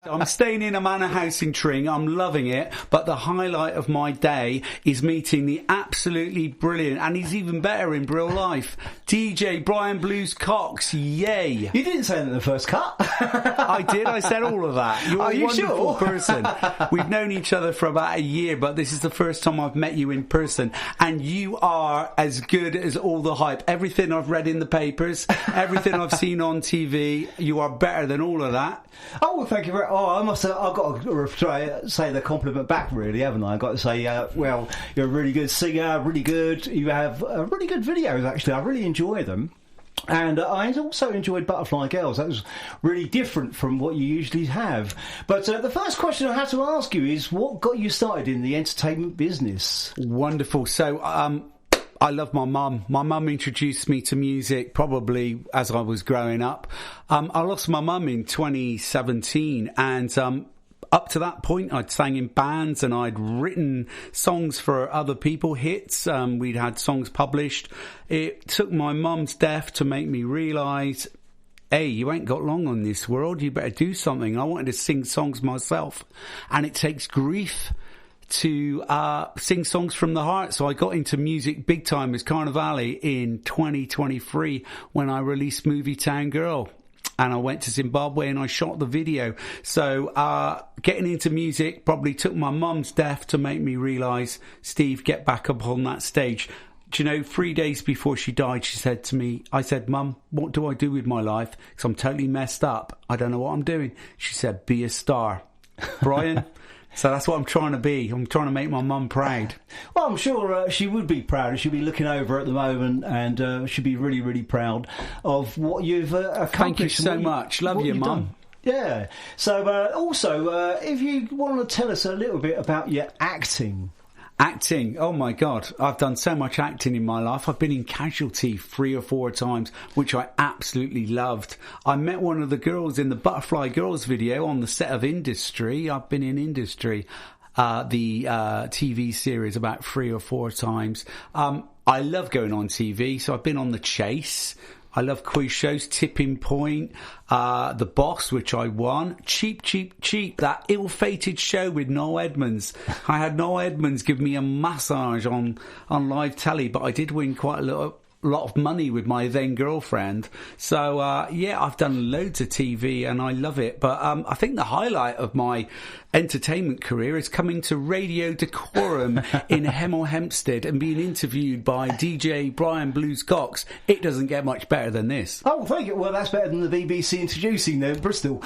I'm staying in a manor house in Tring. I'm loving it. But the highlight of my day is meeting the absolutely brilliant, and he's even better in real life, DJ Bryan Blues Cox. Yay. You didn't say that in the first cut. I did. I said all of that. You're a wonderful person. We've known each other for about a year, but this is the first time I've met you in person. And you are as good as all the hype. Everything I've read in the papers, everything I've seen on TV, you are better than all of that. Oh, well, thank you very much. Oh, I've got to say the compliment back, really, haven't I? I've got to say, well, you're a really good singer, really good. You have really good videos, actually. I really enjoy them. And I also enjoyed Butterfly Girls. That was really different from what you usually have. But the first question I had to ask you is, what got you started in the entertainment business? Wonderful. So, I love my mum. My mum introduced me to music probably as I was growing up. I lost my mum in 2017, and up to that point I'd sang in bands and I'd written songs for other people, hits. We'd had songs published. It took my mum's death to make me realise, hey, you ain't got long on this world, you better do something. I wanted to sing songs myself, and it takes grief to sing songs from the heart. So I got into music big time as Carnivali in 2023 when I released Movie Town Girl, and I went to Zimbabwe and I shot the video. So getting into music probably took my mum's death to make me realise, Steve, get back up on that stage. Do you know, 3 days before she died, she said to me, I said, Mum, what do I do with my life? Because I'm totally messed up. I don't know what I'm doing. She said, be a star. Brian. So that's what I'm trying to be. I'm trying to make my mum proud. Well, I'm sure she would be proud. She'd be looking over at the moment, and she'd be really, really proud of what you've accomplished. Thank you so much. Love you, Mum. Yeah. So also, if you want to tell us a little bit about your acting. Acting, oh my God, I've done so much acting in my life. I've been in Casualty 3 or 4 times, which I absolutely loved. I met one of the girls in the Butterfly Girls video on the set of Industry. I've been in Industry, the TV series, about 3 or 4 times. I love going on TV, so I've been on The Chase. I love quiz shows, Tipping Point, The Boss, which I won, Cheap, that ill-fated show with Noel Edmonds. I had Noel Edmonds give me a massage on live telly, but I did win quite a lot of money with my then girlfriend. So yeah, I've done loads of TV and I love it. But I think the highlight of my entertainment career is coming to Radio Dacorum in Hemel Hempstead and being interviewed by DJ Bryan Blues Cox. It doesn't get much better than this. Oh, thank you. Well, that's better than the BBC introducing Bristol.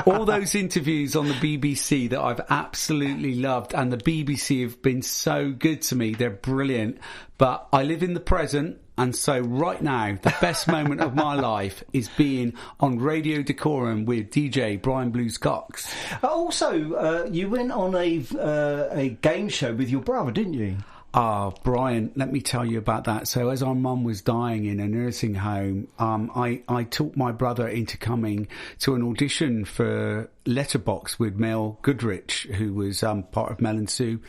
All those interviews on the BBC that I've absolutely loved, and the BBC have been so good to me. They're brilliant. But I live in the present, and so right now, the best moment of my life is being on Radio Dacorum with DJ Bryan Blues Cox. Also, you went on a game show with your brother, didn't you? Brian, let me tell you about that. So as our mum was dying in a nursing home, I talked my brother into coming to an audition for Letterbox with Mel Goodrich, who was part of Mel and Sue.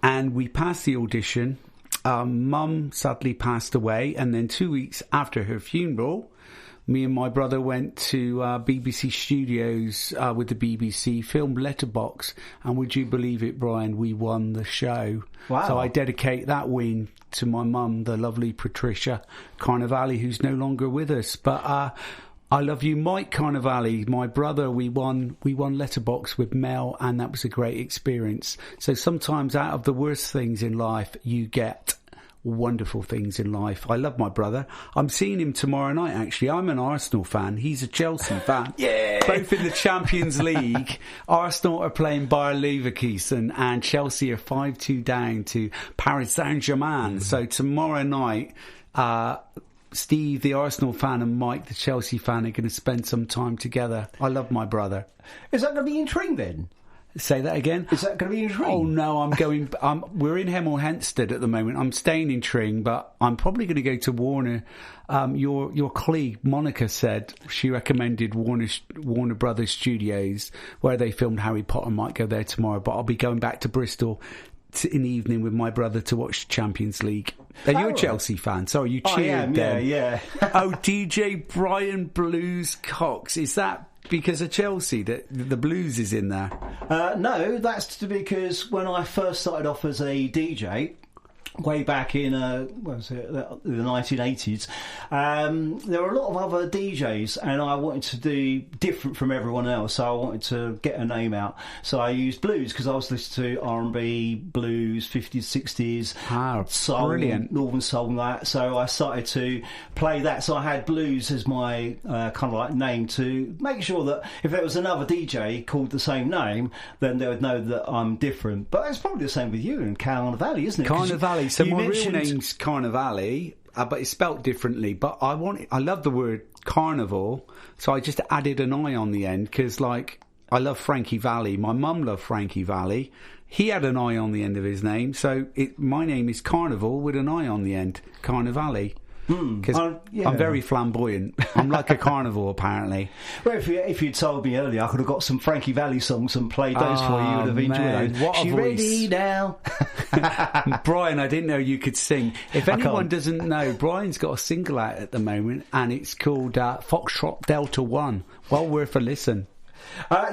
And we passed the audition. Mum sadly passed away, and then 2 weeks after her funeral, me and my brother went to BBC Studios with the BBC, filmed Letterbox, and would you believe it, Brian, we won the show. Wow. So I dedicate that win to my mum, the lovely Patricia Carnivali, who's no longer with us. But I love you, Mike Carnivali, my brother. We won Letterbox with Mel, and that was a great experience. So sometimes out of the worst things in life, you get wonderful things in life. I love my brother. I'm seeing him tomorrow night, actually. I'm an Arsenal fan. He's a Chelsea fan. Yeah. Both in the Champions League. Arsenal are playing Bayer Leverkusen and Chelsea are 5-2 down to Paris Saint-Germain. So tomorrow night, Steve, the Arsenal fan, and Mike, the Chelsea fan, are going to spend some time together. I love my brother. Is that going to be in Tring then? Say that again? Is that going to be in Tring? Oh, no, I'm going... we're in Hemel Hempstead at the moment. I'm staying in Tring, but I'm probably going to go to Warner. Your colleague, Monica, said she recommended Warner Brothers Studios, where they filmed Harry Potter. Might go there tomorrow, but I'll be going back to Bristol in the evening with my brother to watch the Champions League. Are you a Chelsea fan? Sorry, you cheered then. Yeah. Oh, DJ Bryan Blues Cox. Is that because of Chelsea that the blues is in there? No, that's because when I first started off as a DJ, way back in the 1980s, there were a lot of other DJs, and I wanted to do different from everyone else, so I wanted to get a name out. So I used blues because I was listening to R&B, blues, 50s, 60s, soul, brilliant. northern soul, and that. So I started to play that. So I had blues as my kind of like name to make sure that if there was another DJ called the same name, then they would know that I'm different. But it's probably the same with you and Carnivali, isn't it? Carnivali. So my real name's Carnivali, but it's spelt differently. But I love the word carnival, so I just added an I on the end because, like, I love Frankie Valli. My mum loved Frankie Valli. He had an I on the end of his name, so my name is Carnival with an I on the end, Carnivali. Because I'm very flamboyant. I'm like a carnival, apparently. Well, if you'd told me earlier, I could have got some Frankie Valli songs and played those for you. You would have enjoyed those. What a voice. Ready now? Brian, I didn't know you could sing. If anyone doesn't know, Brian's got a single out at the moment, and it's called Foxtrot Delta 1. Well worth a listen.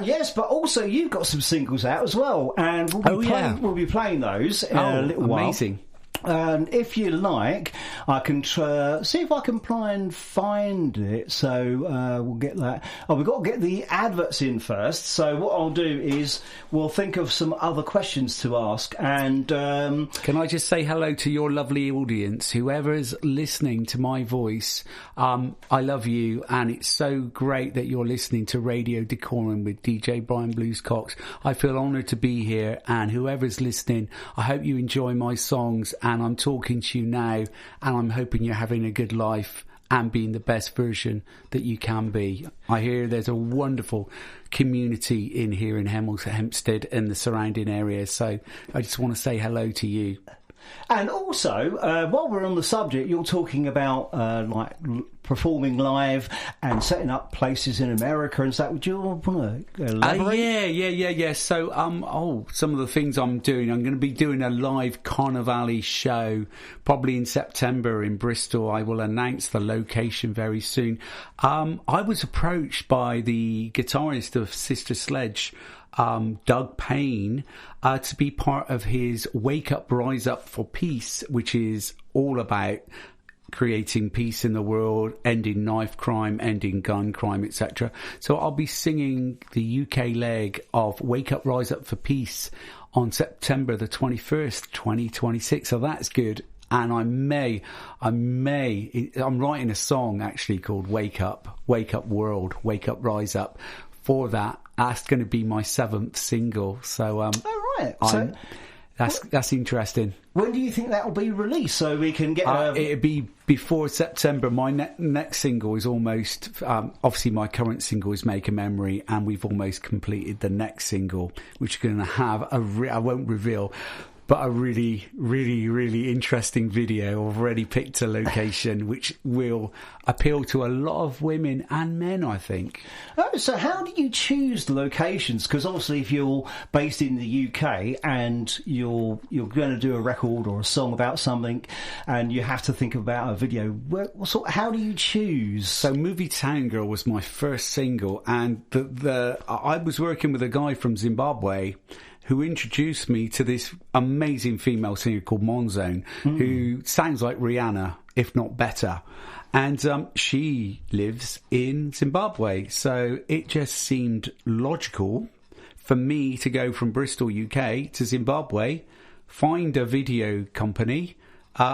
Yes, but also you've got some singles out as well, and we'll be playing those in a little while. Amazing. And if you like, I can see if I can try and find it. So we'll get that. Oh, we've got to get the adverts in first. So what I'll do is we'll think of some other questions to ask. And can I just say hello to your lovely audience, whoever is listening to my voice? I love you, and it's so great that you're listening to Radio Dacorum with DJ Bryan Blues Cox. I feel honoured to be here, and whoever's listening, I hope you enjoy my songs. And I'm talking to you now, and I'm hoping you're having a good life and being the best version that you can be. I hear there's a wonderful community in here in Hempstead and the surrounding areas, so I just want to say hello to you. And also, while we're on the subject, you're talking about like performing live and setting up places in America and stuff. Would you want to elaborate? Yeah. So, some of the things I'm doing. I'm going to be doing a live Carnivali show probably in September in Bristol. I will announce the location very soon. I was approached by the guitarist of Sister Sledge, Doug Payne, to be part of his Wake Up, Rise Up for Peace, which is all about creating peace in the world, ending knife crime, ending gun crime, etc. So I'll be singing the UK leg of Wake Up, Rise Up for Peace on September the 21st, 2026. So that's good. And I'm writing a song actually called Wake Up World, Wake Up, Rise Up. For that, that's going to be my 7th single. So, that's interesting. When do you think that will be released so we can get? It'll be before September. My next single is almost. Obviously, my current single is "Make a Memory," and we've almost completed the next single, which is going to have I won't reveal. But a really, really, really interesting video. I've already picked a location which will appeal to a lot of women and men, I think. Oh, so how do you choose the locations? Because obviously if you're based in the UK and you're going to do a record or a song about something and you have to think about a video, how do you choose? So Movie Town Girl was my first single, and I was working with a guy from Zimbabwe who introduced me to this amazing female singer called Monzone, who sounds like Rihanna, if not better. And she lives in Zimbabwe. So it just seemed logical for me to go from Bristol, UK to Zimbabwe, find a video company,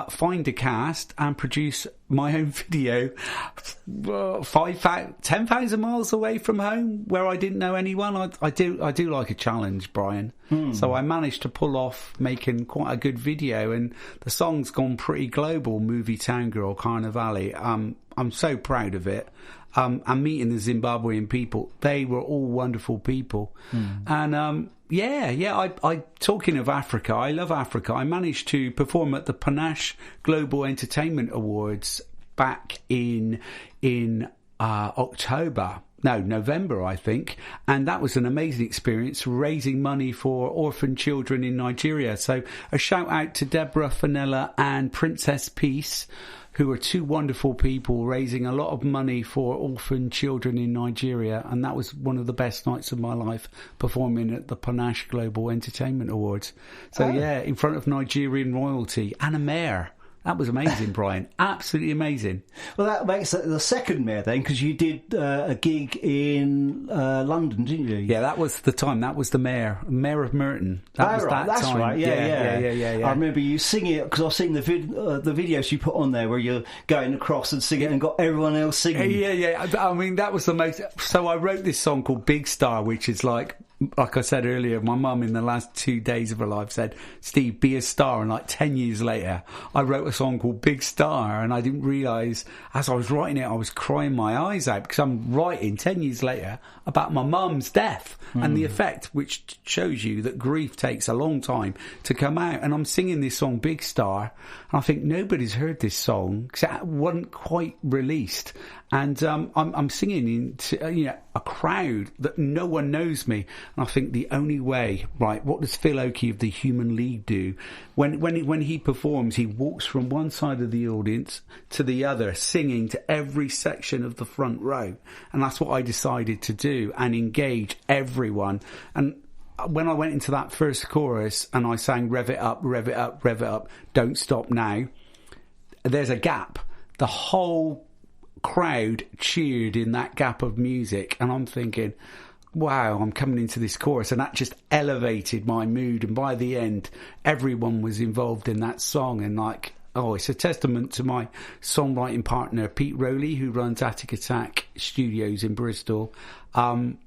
find a cast and produce my own video 10,000 miles away from home where I didn't know anyone. I do like a challenge, Brian. So I managed to pull off making quite a good video, and the song's gone pretty global, Movie Town Girl, Carnivali. I'm so proud of it. And meeting the Zimbabwean people, they were all wonderful people. And I talking of Africa, I love Africa. I managed to perform at the Panache Global Entertainment Awards back in November, I think. And that was an amazing experience, raising money for orphan children in Nigeria. So a shout out to Deborah Fenella and Princess Peace, who are two wonderful people raising a lot of money for orphan children in Nigeria, and that was one of the best nights of my life, performing at the Panache Global Entertainment Awards. So in front of Nigerian royalty and a mayor. That was amazing, Brian. Absolutely amazing. Well, that makes it the second mayor then, because you did a gig in London, didn't you? Yeah, that was the time. That was the mayor of Merton. That's time. Right. Yeah. I remember you singing it, because I've seen the videos you put on there where you're going across and singing and got everyone else singing. Yeah. I mean, that was the most... So I wrote this song called Big Star, which is like I said earlier, my mum in the last 2 days of her life said, Steve, be a star. And like 10 years later, I wrote a song called Big Star, and I didn't realise as I was writing it, I was crying my eyes out, because I'm writing 10 years later about my mum's death and the effect, which shows you that grief takes a long time to come out. And I'm singing this song Big Star, and I think nobody's heard this song because it wasn't quite released. And I'm singing into a crowd that no one knows me. And I think the only way, right, what does Phil Oakey of the Human League do? When he performs, he walks from one side of the audience to the other, singing to every section of the front row. And that's what I decided to do, and engage everyone. And when I went into that first chorus and I sang rev it up, rev it up, rev it up, don't stop now, there's a gap. The whole crowd cheered in that gap of music, and I'm thinking, wow, I'm coming into this chorus, and that just elevated my mood. And by the end, everyone was involved in that song, and like, it's a testament to my songwriting partner Pete Rowley, who runs Attic Attack Studios in Bristol.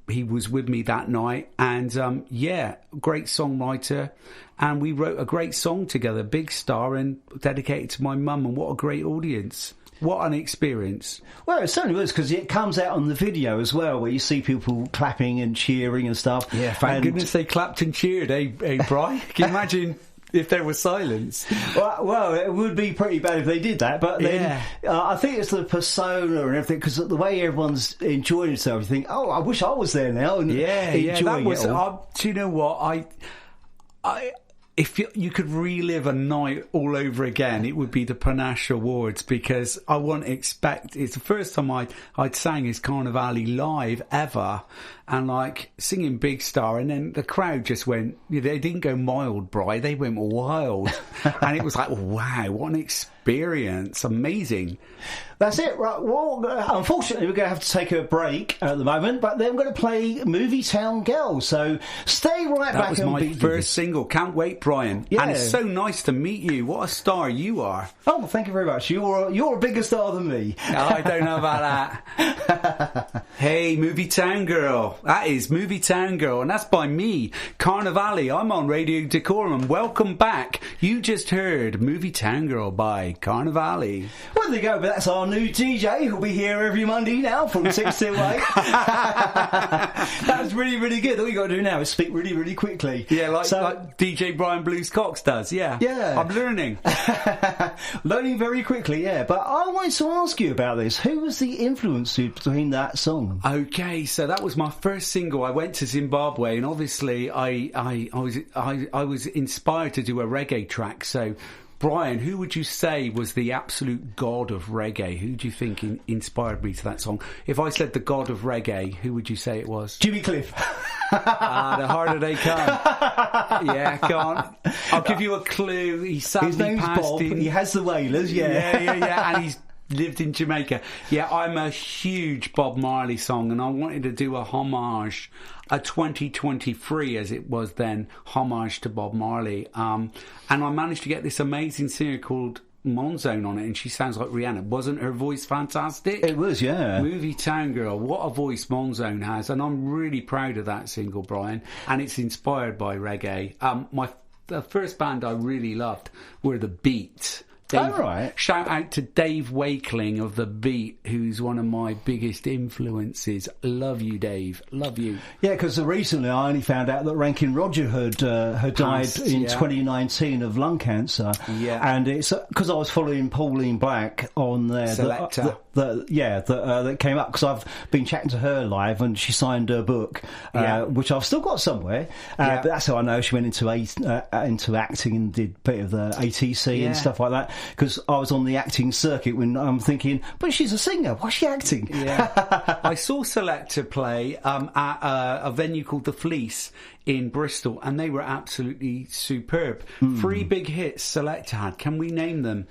He was with me that night, and great songwriter, and we wrote a great song together, Big Star, and dedicated to my mum. And what a great audience. What an experience. Well, it certainly was, because it comes out on the video as well, where you see people clapping and cheering and stuff. Yeah, thank goodness they clapped and cheered, eh, Bri? Can you imagine if there was silence? Well, it would be pretty bad if they did that, but then I think it's the persona and everything, because the way everyone's enjoying itself, you think, I wish I was there now and enjoying it all. Do you know what? If you could relive a night all over again, it would be the Panache Awards, because I wouldn't expect... It's the first time I'd sang as Carnivali live ever, and like singing Big Star, and then the crowd just went... They didn't go mild, Bri, they went wild. And it was like, wow, what an experience. Amazing. That's it, right? Well, unfortunately, we're going to have to take a break at the moment, but then we're going to play Movie Town Girl, so stay right back. That was my first single. Can't wait, Brian. Yeah. And it's so nice to meet you. What a star you are. Oh, well, thank you very much. You're a bigger star than me. I don't know about that. Hey, Movie Town Girl. That is Movie Town Girl, and that's by me, Carnivali. I'm on Radio Dacorum. Welcome back. You just heard Movie Town Girl by Carnivali. Well, there you go, but that's our new DJ who'll be here every Monday now from 6 till 8. That was really, really good. All you got to do now is speak really, really quickly. Yeah, like DJ Bryan Blues Cox does, yeah. I'm learning. Learning very quickly, yeah. But I wanted to ask you about this. Who was the influence between that song? Okay, so that was my first single. I went to Zimbabwe, and obviously I was inspired to do a reggae track, so... Brian, who would you say was the absolute god of reggae? Who do you think inspired me to that song? If I said the god of reggae, who would you say it was? Jimmy Cliff. The harder they come. Yeah, go on. I'll give you a clue. He sadly passed Bob. He has the Wailers, Yeah, and he's lived in Jamaica. Yeah, I'm a huge Bob Marley song, and I wanted to do a homage, a 2023 as it was then, homage to Bob Marley. And I managed to get this amazing singer called Monzone on it, and she sounds like Rihanna. Wasn't her voice fantastic? It was, yeah. Movie Town Girl, what a voice Monzone has, and I'm really proud of that single, Brian, and it's inspired by reggae. The first band I really loved were The Beat. Shout out to Dave Wakeling of The Beat, who's one of my biggest influences. Love you, Dave. Love you. Yeah, because recently I only found out that Rankin Roger had died in 2019 of lung cancer. Yeah. And it's because I was following Pauline Black on there. Selector. that came up, because I've been chatting to her live, and she signed her book, which I've still got somewhere. But that's how I know she went into acting and did a bit of the ATC and stuff like that. Because I was on the acting circuit when I'm thinking, but she's a singer. Why's she acting? Yeah, I saw Selector play at a venue called The Fleece in Bristol, and they were absolutely superb. 3 big hits Selector had. Can we name them?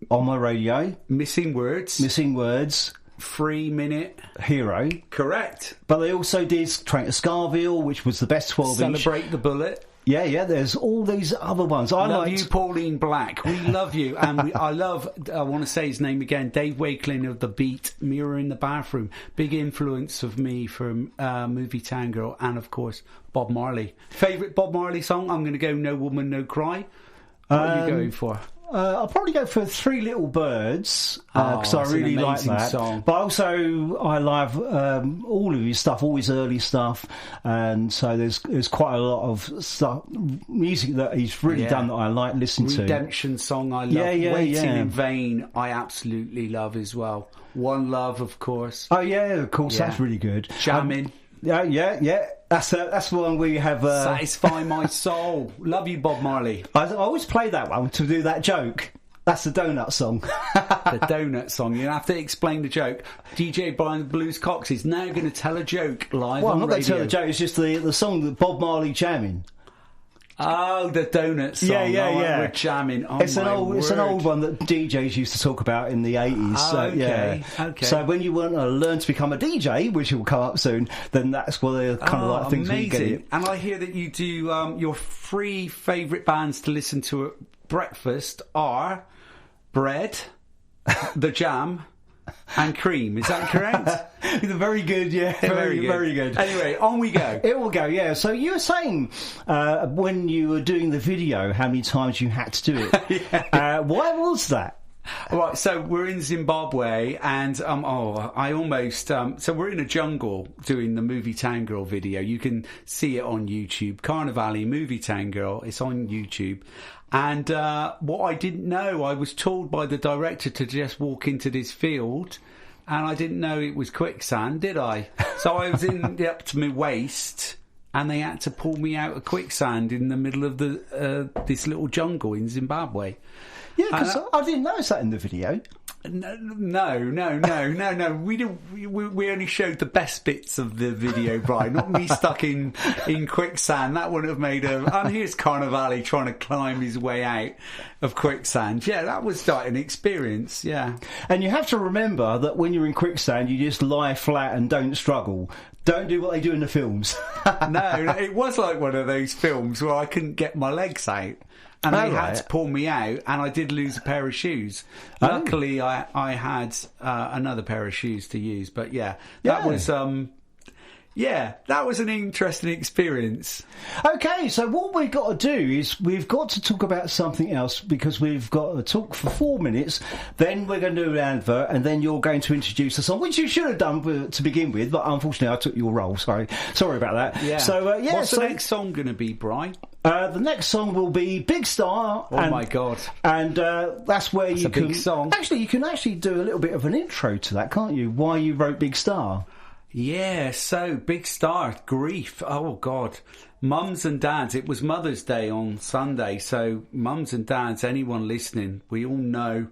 On My Radio, Missing Words, 3 Minute Hero. Correct. But they also did Train to Scarville, which was the best 12-inch. Celebrate the Bullet. Yeah, there's all these other ones. I love you, Pauline Black. We love you. And I want to say his name again, Dave Wakeling of The Beat, Mirror in the Bathroom. Big influence of me from Movie Town Girl, and, of course, Bob Marley. Favourite Bob Marley song? I'm going to go No Woman, No Cry. What are you going for? I'll probably go for Three Little Birds, because I really like that song. But also I love all of his stuff, all his early stuff, and so there's quite a lot of stuff, music that he's really done that I like listening to. Redemption Song I love. Waiting in Vain I absolutely love as well. One Love, of course. Oh yeah, of course, that's really good. Jamming. Yeah. That's one we have. Satisfy My Soul. Love you, Bob Marley. I always play that one to do that joke. That's the donut song. The donut song. You have to explain the joke. DJ Bryan Blues Cox is now going to tell a joke live on radio. Well, I'm not going to tell the joke. It's just the song that Bob Marley jamming. Oh, the donut song. Yeah. We're jamming. Oh, it's an old one that DJs used to talk about in the 80s. Okay. So when you want to learn to become a DJ, which will come up soon, then that's one of the kind of like things we get it. And I hear that you do your 3 favourite bands to listen to at breakfast are Bread, The Jam, and Cream. Is that correct? Very good, yeah. Very good. Anyway, on we go. It will go, yeah. So you were saying when you were doing the video how many times you had to do it. Why was that? Right, so we're in Zimbabwe, and so we're in a jungle doing the Movie Town Girl video. You can see it on YouTube. Carnivali, Movie Town Girl. It's on YouTube. And what I didn't know, I was told by the director to just walk into this field, and I didn't know it was quicksand, did I? So I was up to my waist, and they had to pull me out of quicksand in the middle of this little jungle in Zimbabwe. Yeah, because I didn't notice that in the video. No. We didn't. We only showed the best bits of the video, Brian. Not me stuck in quicksand. That wouldn't have made a. And here's Carnivali trying to climb his way out of quicksand. Yeah, that was like an experience. Yeah. And you have to remember that when you're in quicksand, you just lie flat and don't struggle. Don't do what they do in the films. No, it was like one of those films where I couldn't get my legs out. And they had to pull me out, and I did lose a pair of shoes. Luckily, I had another pair of shoes to use. But that was that was an interesting experience. Okay, so what we've got to do is we've got to talk about something else, because we've got to talk for 4 minutes, then we're going to do an advert, and then you're going to introduce the song, which you should have done to begin with, but unfortunately I took your role. Sorry about that. Yeah. So what's the next song going to be, Brian? The next song will be Big Star. Oh my God! And that's where you can. Big song. Actually, you can actually do a little bit of an intro to that, can't you? Why you wrote Big Star? Yeah. So Big Star, grief. Oh God, mums and dads. It was Mother's Day on Sunday, so mums and dads, anyone listening, we all know.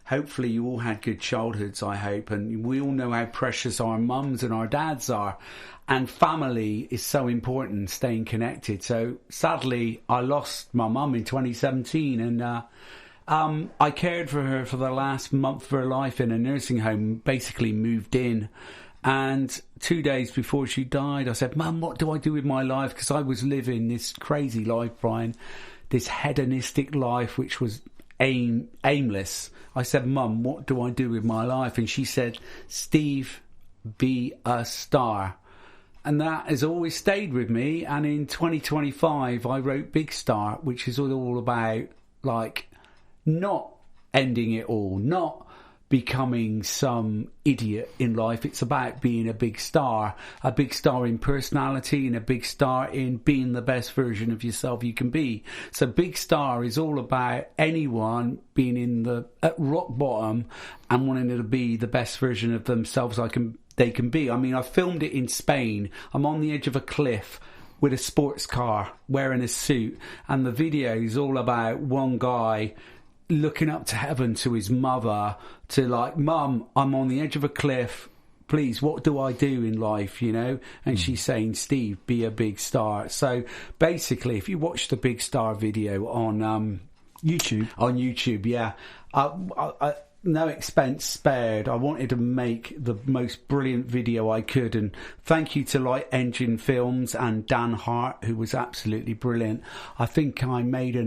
Hopefully you all had good childhoods, I hope, and we all know how precious our mums and our dads are. And family is so important, staying connected. So sadly, I lost my mum in 2017, and I cared for her for the last month of her life in a nursing home, basically moved in. And 2 days before she died, I said, Mum, what do I do with my life? Because I was living this crazy life, Brian, this hedonistic life, which was aimless. I said, Mum, what do I do with my life? And she said, Steve, be a star. And that has always stayed with me. And in 2025, I wrote Big Star, which is all about, like, not ending it all, not becoming some idiot in life. It's about being a big star in personality, and a big star in being the best version of yourself you can be. So Big Star is all about anyone being at rock bottom and wanting to be the best version of themselves they can be. I mean, I filmed it in Spain. I'm on the edge of a cliff with a sports car, wearing a suit, and the video is all about one guy looking up to heaven to his mother, to like, Mum, I'm on the edge of a cliff, please, what do I do in life, you know? And she's saying, Steve, be a big star. So basically, if you watch the Big Star video on YouTube, yeah, no expense spared. I wanted to make the most brilliant video I could, and thank you to Light Engine Films and Dan Hart, who was absolutely brilliant. I think I made it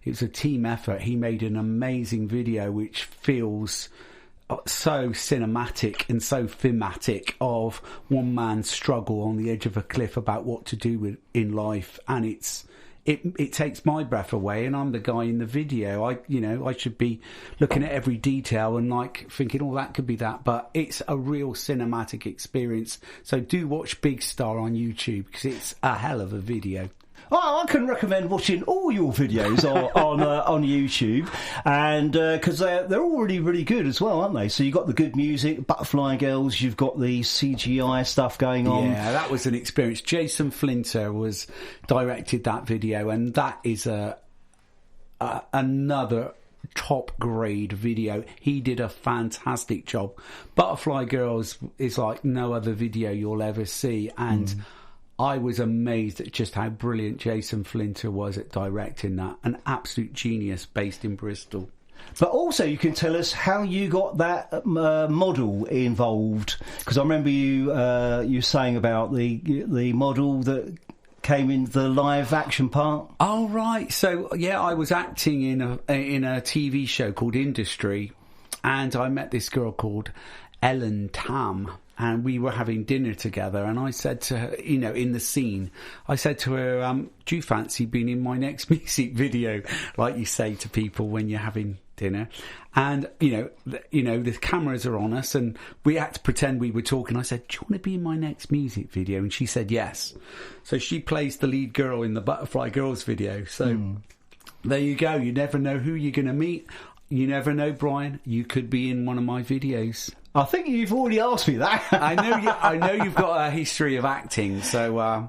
was a team effort. He made an amazing video which feels so cinematic and so thematic of one man's struggle on the edge of a cliff about what to do in life, and it takes my breath away, and I'm the guy in the video. I should be looking at every detail and like thinking, oh, that could be that. But it's a real cinematic experience. So do watch Big Star on YouTube, because it's a hell of a video. Oh, I can recommend watching all your videos on YouTube, and because they're all really, really good as well, aren't they? So you've got the good music, Butterfly Girls, you've got the CGI stuff going on. Yeah, that was an experience. Jason Flinter directed that video, and that is another top grade video. He did a fantastic job. Butterfly Girls is like no other video you'll ever see, and I was amazed at just how brilliant Jason Flinter was at directing that. An absolute genius based in Bristol. But also, you can tell us how you got that model involved, because I remember you saying about the model that came in the live action part. Oh right, so yeah, I was acting in a TV show called Industry, and I met this girl called Ellen Tam. And we were having dinner together, and I said to her, in the scene, I said to her, do you fancy being in my next music video? Like you say to people when you're having dinner. And, the cameras are on us, and we had to pretend we were talking. I said, do you want to be in my next music video? And she said, yes. So she plays the lead girl in the Butterfly Girls video. So there you go. You never know who you're going to meet. You never know, Brian. You could be in one of my videos. I think you've already asked me that. I know you've got a history of acting, so and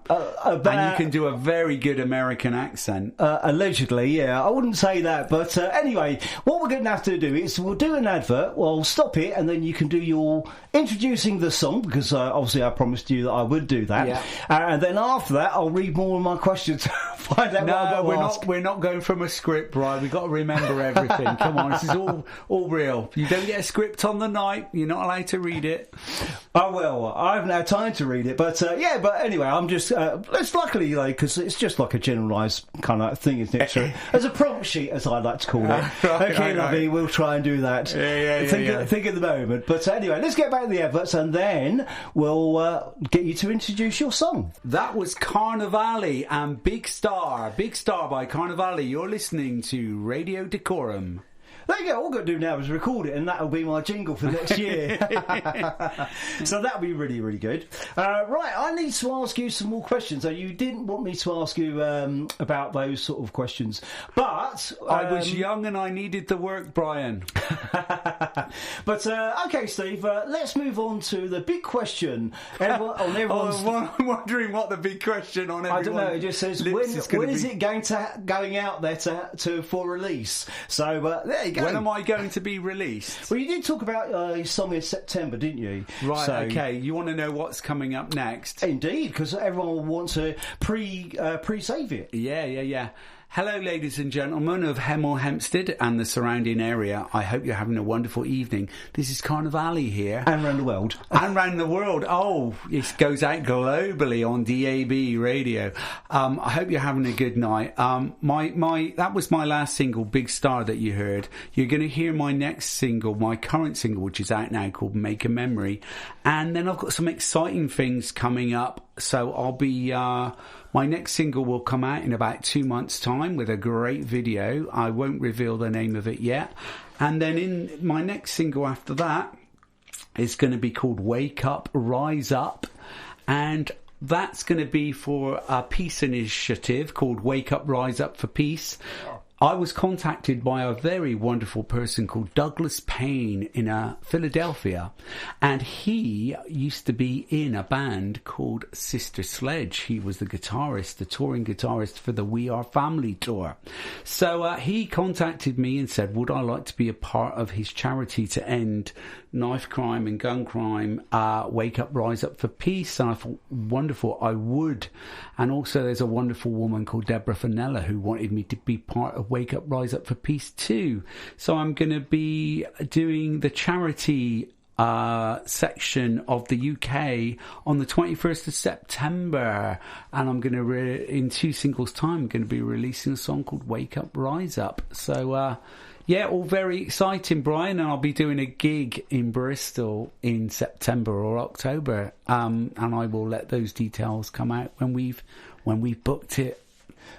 you can do a very good American accent. Allegedly, yeah. I wouldn't say that, but anyway, what we're going to have to do is we'll do an advert. We'll stop it, and then you can do your introducing the song, because obviously I promised you that I would do that. Yeah. And then after that, I'll read more of my questions. Find out what I've got to ask. We're not going from a script, Brian. We've got to remember everything. Come on, this is all real. You don't get a script on the night. You're not allowed to read it. Oh well, I haven't had time to read it, but yeah. But anyway, I'm just it's luckily because it's just like a generalised kind of thing, isn't it? So, as a prompt sheet, as I like to call it. Okay, lovely. We'll try and do that. Think at the moment. But anyway, let's get back to the adverts, and then we'll get you to introduce your song. That was Carnivali and Big Star by Carnivali. You're listening to Radio Dacorum. There you go. All I've got to do now is record it, and that'll be my jingle for next year. So that'll be really, really good. Right, I need to ask you some more questions. So you didn't want me to ask you about those sort of questions, but I was young and I needed the work, Brian. But okay, Steve, let's move on to the big question. I'm wondering what the big question on everyone's. I don't know. It just says when is it going out there for release? So there you go. When am I going to be released? Well, you did talk about your song in September, didn't you? Right. So, okay. You want to know what's coming up next? Indeed, because everyone will want to pre-save it. Yeah. Hello, ladies and gentlemen of Hemel Hempstead and the surrounding area. I hope you're having a wonderful evening. This is Carnivali here. And round the world. And round the world. Oh, it goes out globally on DAB radio. I hope you're having a good night. That was my last single, Big Star, that you heard. You're going to hear my next single, my current single, which is out now, called Make a Memory. And then I've got some exciting things coming up So I'll be, my next single will come out in about 2 months' time with a great video. I won't reveal the name of it yet. And then in my next single after that, it's going to be called Wake Up, Rise Up. And that's going to be for a peace initiative called Wake Up, Rise Up for Peace. I was contacted by a very wonderful person called Douglas Payne in Philadelphia, and he used to be in a band called Sister Sledge. He was the guitarist, the touring guitarist for the We Are Family tour. So he contacted me and said, would I like to be a part of his charity to end knife crime and gun crime, Wake Up, Rise Up for Peace? And I thought, wonderful, I would. And also there's a wonderful woman called Deborah Fenella who wanted me to be part of Wake Up, Rise Up for Peace too. So I'm going to be doing the charity section of the UK on the 21st of September, and I'm going to in 2 singles time I'm going to be releasing a song called Wake Up, Rise Up. So yeah, all very exciting, Brian, and I'll be doing a gig in Bristol in September or October, and I will let those details come out when we've booked it.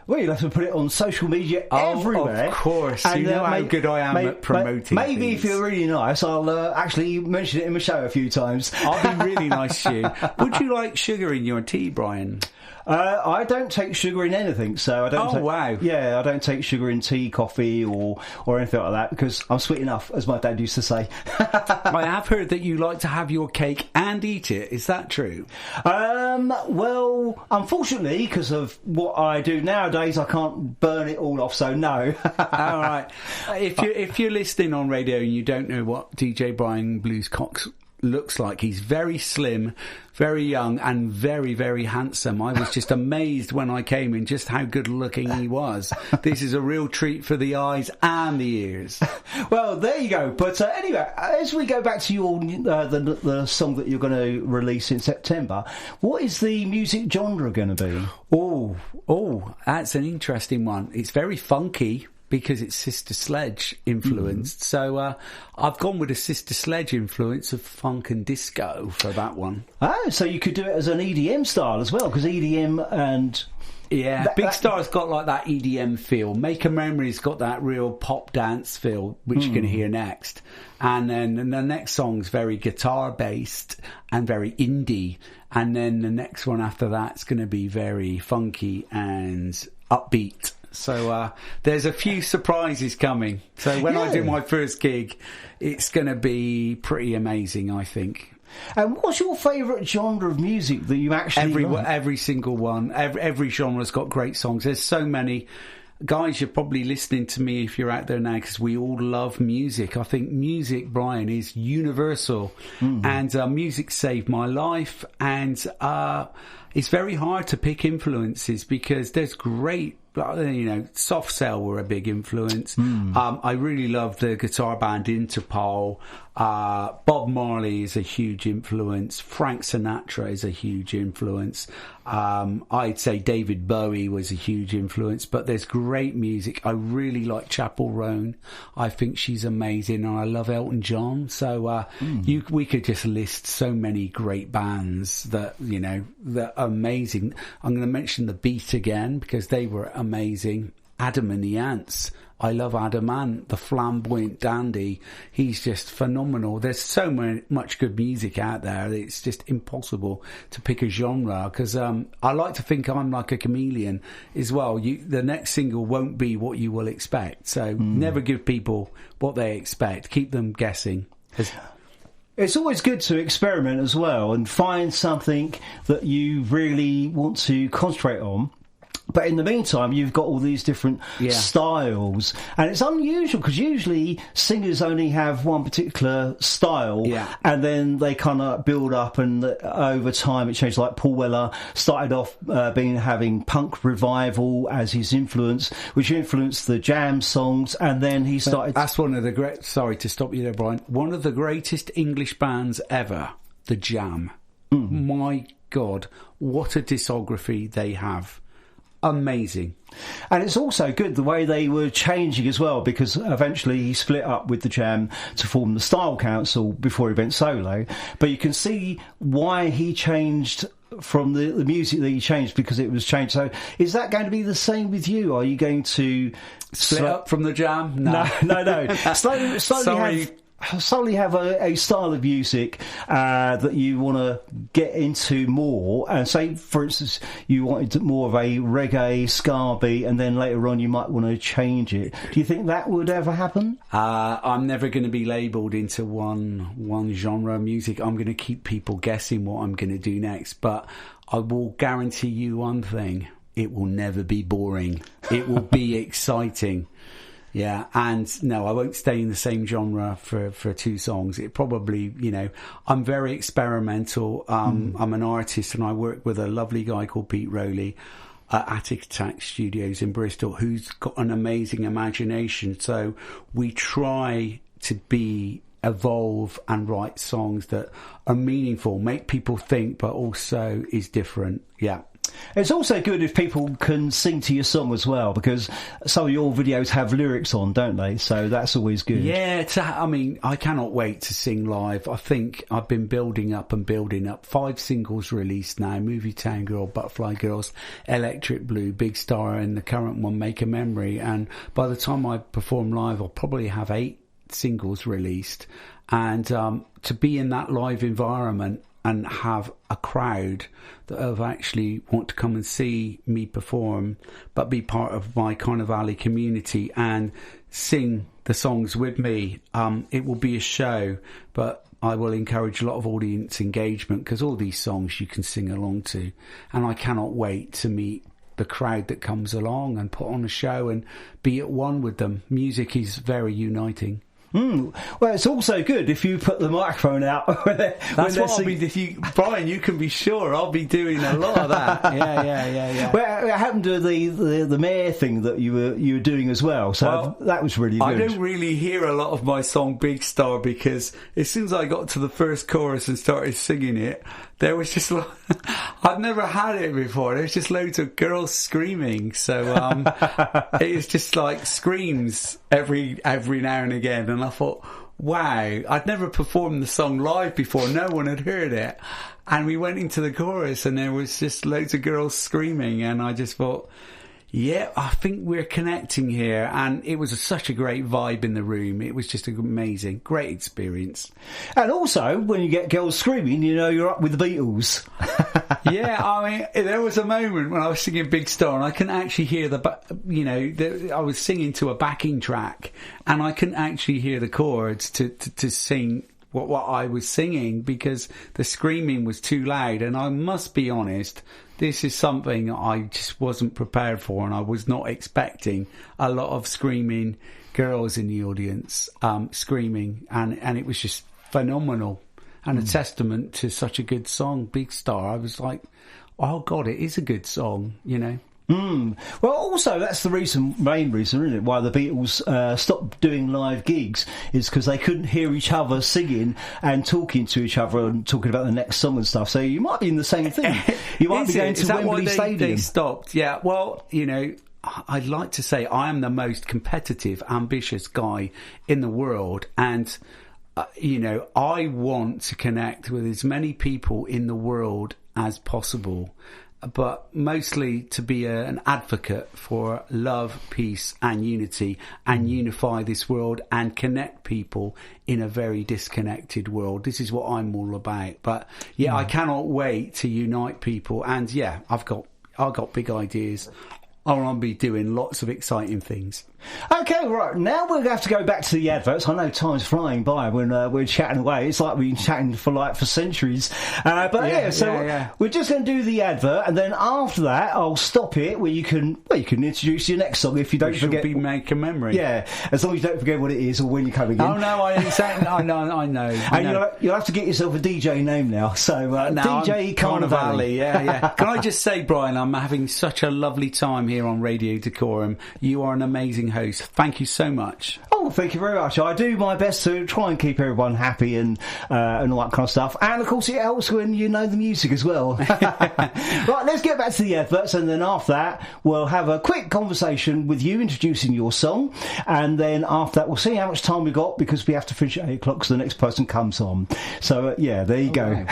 Well, you'll have to put it on social media everywhere. Of course. And, you know how good I am at promoting Maybe things. If you're really nice, I'll actually mention it in my show a few times. I'll be really nice to you. Would you like sugar in your tea, Brian? I don't take sugar in anything, so I don't. Wow! Yeah, I don't take sugar in tea, coffee, or anything like that because I'm sweet enough, as my dad used to say. I have heard that you like to have your cake and eat it. Is that true? Well, unfortunately, because of what I do nowadays, I can't burn it all off. So no. All right. If you're listening on radio and you don't know what DJ Bryan Blues Cox looks like, he's very slim, very young, and very, very handsome. I was just amazed when I came in just how good looking he was. This is a real treat for the eyes and the ears. Well, there you go. But anyway, as we go back to your the song that you're going to release in September, what is the music genre going to be? Oh, that's an interesting one. It's very funky, because it's Sister Sledge influenced. So I've gone with a Sister Sledge influence of funk and disco for that one. Oh, so you could do it as an EDM style as well, because EDM and... Yeah, Big Star's got like that EDM feel. Make a Memory's got that real pop dance feel, which you're going to hear next. And then the next song's very guitar-based and very indie. And then the next one after that's going to be very funky and upbeat. So there's a few surprises coming. So when I do my first gig, it's going to be pretty amazing, I think. And what's your favourite genre of music that you actually like? Every single one. Every genre's got great songs. There's so many. Guys, you're probably listening to me if you're out there now because we all love music. I think music, Brian, is universal. And music saved my life. And it's very hard to pick influences because there's great... Soft Cell were a big influence. I really love the guitar band Interpol. Bob Marley is a huge influence. Frank Sinatra is a huge influence. I'd say David Bowie was a huge influence, but there's great music. I really like Chapel Roan. I think she's amazing, and I love Elton John. So we could just list so many great bands that are amazing. I'm going to mention the Beat again because they were amazing. Adam and the Ants. I love Adam Ant, the flamboyant dandy. He's just phenomenal. There's so much good music out there. It's just impossible to pick a genre because I like to think I'm like a chameleon as well. The next single won't be what you will expect. So never give people what they expect. Keep them guessing. It's always good to experiment as well and find something that you really want to concentrate on. But in the meantime, you've got all these different styles. And it's unusual because usually singers only have one particular style and then they kind of build up and over time it changes. Like Paul Weller started off having punk revival as his influence, which influenced the jam songs, and then he started... That's one of the great... Sorry to stop you there, Brian. One of the greatest English bands ever, The Jam. My God, what a discography they have. Amazing. And it's also good the way they were changing as well, because eventually he split up with the Jam to form the Style Council before he went solo. But you can see why he changed from the music that you changed because it was changed. So is that going to be the same with you? Are you going to split up from the jam? No. Slowly have a style of music that you want to get into more, and say, for instance, you wanted more of a reggae ska beat, and then later on you might want to change it. Do you think that would ever happen? I'm never going to be labelled into one genre of music. I'm going to keep people guessing what I'm going to do next, but I will guarantee you one thing: it will never be boring. It will be exciting. Yeah, and no, I won't stay in the same genre for 2 songs. It probably, I'm very experimental. I'm an artist, and I work with a lovely guy called Pete Rowley at Attic Attack Studios in Bristol, who's got an amazing imagination. So we try to evolve and write songs that are meaningful, make people think, but also is different. Yeah. It's also good if people can sing to your song as well, because some of your videos have lyrics on, don't they? So that's always good. Yeah, I cannot wait to sing live. I think I've been building up. 5 singles released now: Movie Town Girl, Butterfly Girls, Electric Blue, Big Star, and the current one, Make a Memory. And by the time I perform live, I'll probably have 8 singles released. And to be in that live environment and have a crowd that have actually want to come and see me perform, but be part of my Carnivali community and sing the songs with me. It will be a show, but I will encourage a lot of audience engagement, because all these songs you can sing along to. And I cannot wait to meet the crowd that comes along and put on a show and be at one with them. Music is very uniting. Well, it's also good if you put the microphone out. That's what I'll be. Brian, you can be sure I'll be doing a lot of that. Yeah. Well, it happened to the mayor thing that you were doing as well. So that was really good. I don't really hear a lot of my song Big Star, because as soon as I got to the first chorus and started singing it, there was just I've never had it before. There was just loads of girls screaming. So it was just like screams every now and again. And I thought, wow, I'd never performed the song live before. No one had heard it. And we went into the chorus and there was just loads of girls screaming. And I just thought, yeah, I think we're connecting here. And it was such a great vibe in the room. It was just an amazing, great experience. And also, when you get girls screaming, you're up with the Beatles. Yeah, I mean, there was a moment when I was singing Big Star and I couldn't actually hear I was singing to a backing track and I couldn't actually hear the chords to sing what I was singing, because the screaming was too loud. And I must be honest, this is something I just wasn't prepared for, and I was not expecting a lot of screaming girls in the audience, screaming, and it was just phenomenal, and a testament to such a good song, Big Star. I was like, oh God, it is a good song, Well, also, that's the main reason, isn't it, why the Beatles stopped doing live gigs, is because they couldn't hear each other singing and talking to each other and talking about the next song and stuff. So you might be in the same thing. You might be going to Wembley Stadium. They stopped, yeah. Well, I'd like to say I am the most competitive, ambitious guy in the world, and I want to connect with as many people in the world as possible, but mostly to be an advocate for love, peace and unity, and unify this world and connect people in a very disconnected world. This is what I'm all about. But yeah, I cannot wait to unite people. And yeah, I've got big ideas. I want to be doing lots of exciting things. Okay, right. Now we're going to have to go back to the adverts. I know time's flying by when we're chatting away. It's like we've been chatting for centuries. We're just going to do the advert, and then after that, I'll stop it where you can introduce your next song if you don't forget. Be Make a Memory. Yeah, as long as you don't forget what it is or when you're coming in. Oh no, I know. And you'll have to get yourself a DJ name now. So DJ Carnivali. Yeah. Can I just say, Brian, I'm having such a lovely time here on Radio Dacorum. You are an amazing host. Thank you so much. Oh, thank you very much. I do my best to try and keep everyone happy and all that kind of stuff. And of course, it helps when you know the music as well. Right, let's get back to the adverts, and then after that, we'll have a quick conversation with you introducing your song, and then after that, we'll see how much time we've got, because we have to finish at 8 o'clock so the next person comes on. So, there you go.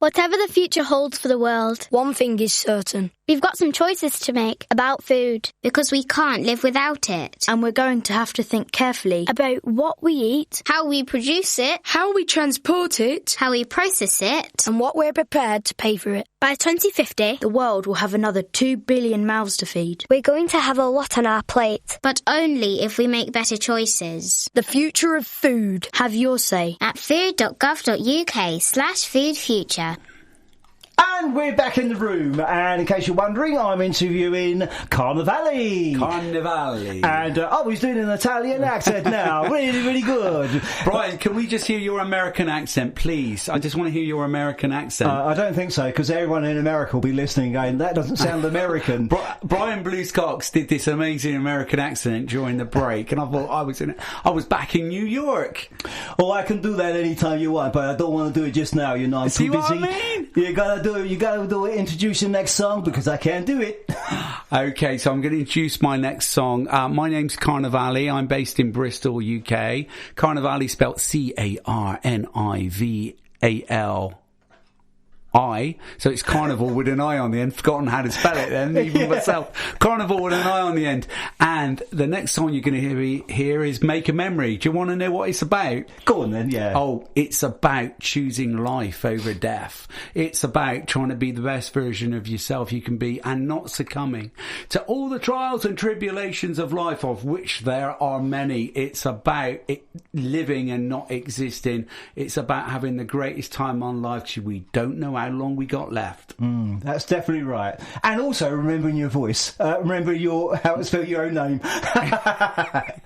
Whatever the future holds for the world, one thing is certain. We've got some choices to make about food. Because we can't live without it. And we're going to have to think carefully About what we eat, How we produce it. how we transport it, How we process it. and what we're prepared to pay for it. by 2050, The world will have another 2 billion mouths to feed. we're going to have a lot on our plate. But only if we make better choices. The future of food. Have your say. At food.gov.uk/foodfuture. And we're back in the room, and in case you're wondering, I'm interviewing Carnivali. Carnivali. And he's doing an Italian accent now. Really, really good. Brian, can we just hear your American accent, please? I just want to hear your American accent. I don't think so, because everyone in America will be listening going, that doesn't sound American. Bryan Blues Cox did this amazing American accent during the break, and I thought I was back in New York. Well, I can do that anytime you want, but I don't want to do it just now, you know. I'm See too busy. what I mean? You gotta do it, introduce your next song, because I can't do it. Okay, so I'm going to introduce my next song. My name's Carnivali. I'm based in Bristol, UK. Carnivali spelled Carnival. So it's Carnival with an I on the end. Forgotten how to spell it then, even myself. Carnival with an I on the end. And the next song you're going to hear is Make a Memory. Do you want to know what it's about? Go on then, yeah. Oh, it's about choosing life over death. It's about trying to be the best version of yourself you can be and not succumbing to all the trials and tribulations of life, of which there are many. It's about living and not existing. It's about having the greatest time on life, because we don't know how long we got left. That's definitely right. And also remembering your voice. Remember how to spell your own name. Carnivali.